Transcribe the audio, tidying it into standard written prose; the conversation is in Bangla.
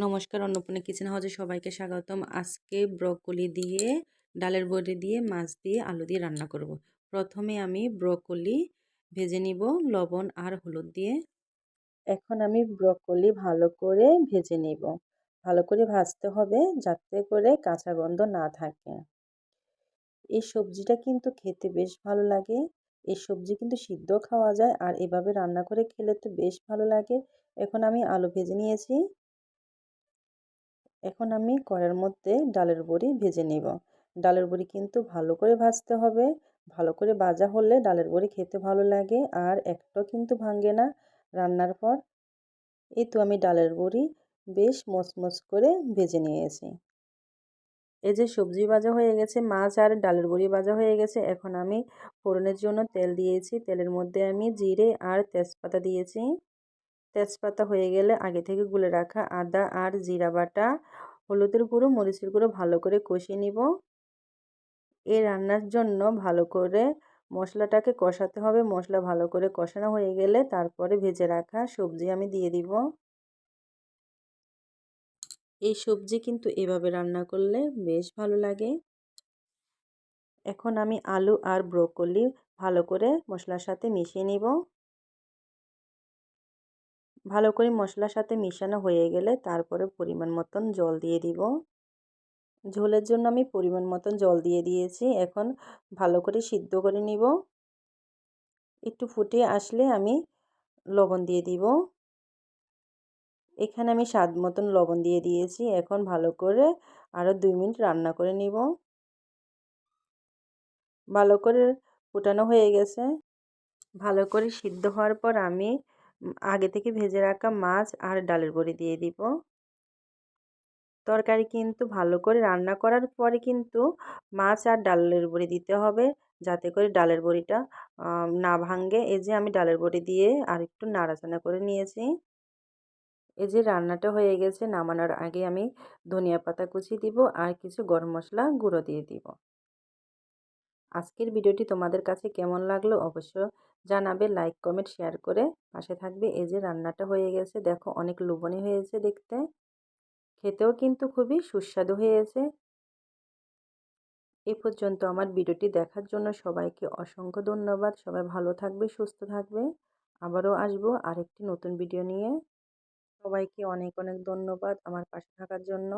নমস্কার, অন্নপূর্ণা কিচেন হাউসে সবাইকে স্বাগতম। আজকে ব্রকলি দিয়ে, ডালের বড়ি দিয়ে, মাছ দিয়ে, আলু দিয়ে রান্না করব। প্রথমে আমি ব্রকলি ভেজে নিব লবণ আর হলুদ দিয়ে। এখন আমি ব্রকলি ভালো করে ভেজে নিব। ভালো করে ভাজতে হবে যাতে করে কাঁচা গন্ধ না থাকে। এই সবজিটা কিন্তু খেতে বেশ ভালো লাগে। এই সবজি কিন্তু সিদ্ধ খাওয়া যায়, আর এভাবে রান্না করে খেলে তো বেশ ভালো লাগে। এখন আমি আলু ভেজে নিয়েছি। এখন আমি কড়াইয়ের মধ্যে ডালের বড়ি ভেজে নেব। ডালের বড়ি কিন্তু ভালো করে ভাজতে হবে। ভালো করে ভাজা হলে ডালের বড়ি খেতে ভালো লাগে, আর একটাও কিন্তু ভাঙে না রান্নার পর। এই তো আমি ডালের বড়ি বেশ মচমচ করে ভেজে নিয়েছি। এই যে সবজি ভাজা হয়ে গেছে, মাছ আর ডালের বড়ি ভাজা হয়ে গেছে। এখন আমি ফোড়নের জন্য তেল দিয়েছি। তেলের মধ্যে আমি জিরে আর তেজপাতা দিয়েছি। তেজপাতা হয়ে গেলে আগে থেকে গুলে রাখা আদা আর জিরা বাটা, হলুদের গুঁড়ো, মরিচের গুঁড়ো ভালো করে কষিয়ে নিব। এই রান্নার জন্য ভালো করে মশলাটাকে কষাতে হবে। মশলা ভালো করে কষানো হয়ে গেলে তারপরে ভেজে রাখা সবজি আমি দিয়ে দিব। এই সবজি কিন্তু এভাবে রান্না করলে বেশ ভালো লাগে। এখন আমি আলু আর ব্রোকলি ভালো করে মশলার সাথে মিশিয়ে নিব। ভালো করে মশলার সাথে মিশানো হয়ে গেলে তারপরে পরিমাণ মতন জল দিয়ে দিব। ঝোলের জন্য আমি পরিমাণ মতন জল দিয়ে দিয়েছি। এখন ভালো করে সিদ্ধ করে নিব। একটু ফুটে আসলে আমি লবণ দিয়ে দিব। এখানে আমি স্বাদ মতন লবণ দিয়ে দিয়েছি। এখন ভালো করে আরও 2 মিনিট রান্না করে নিব। ভালো করে ফুটানো হয়ে গেছে। ভালো করে সিদ্ধ হওয়ার পর আমি আগে থেকে ভেজে রাখা মাছ আর ডালের বড়ি দিয়ে দিব। তরকারি কিন্তু ভালো করে রান্না করার পরে কিন্তু মাছ আর ডালের বড়ি দিতে হবে, যাতে করে ডালের বড়িটা না ভাঙে। এই যে আমি ডালের বড়ি দিয়ে আর একটু নাড়াচাড়া করে নিয়েছি। এই যে রান্নাটা হয়ে গেছে, নামানোর আগে আমি ধনিয়া পাতা কুচি দিব আর কিছু গরম মশলা গুঁড়ো দিয়ে দিব। আজকের ভিডিওটি তোমাদের কাছে কেমন লাগলো অবশ্য জানাবে। লাইক কমেন্ট শেয়ার করে পাশে থাকবে। এই যে রান্নাটা হয়ে গেছে, দেখো অনেক লোভনীয় হয়েছে দেখতে। খেতেও কিন্তু খুবই সুস্বাদু হয়েছে। এ পর্যন্ত আমার ভিডিওটি দেখার জন্য সবাইকে অসংখ্য ধন্যবাদ। সবাই ভালো থাকবে, সুস্থ থাকবে। আবারও আসবো আরেকটি নতুন ভিডিও নিয়ে। সবাইকে অনেক অনেক ধন্যবাদ আমার পাশে থাকার জন্য।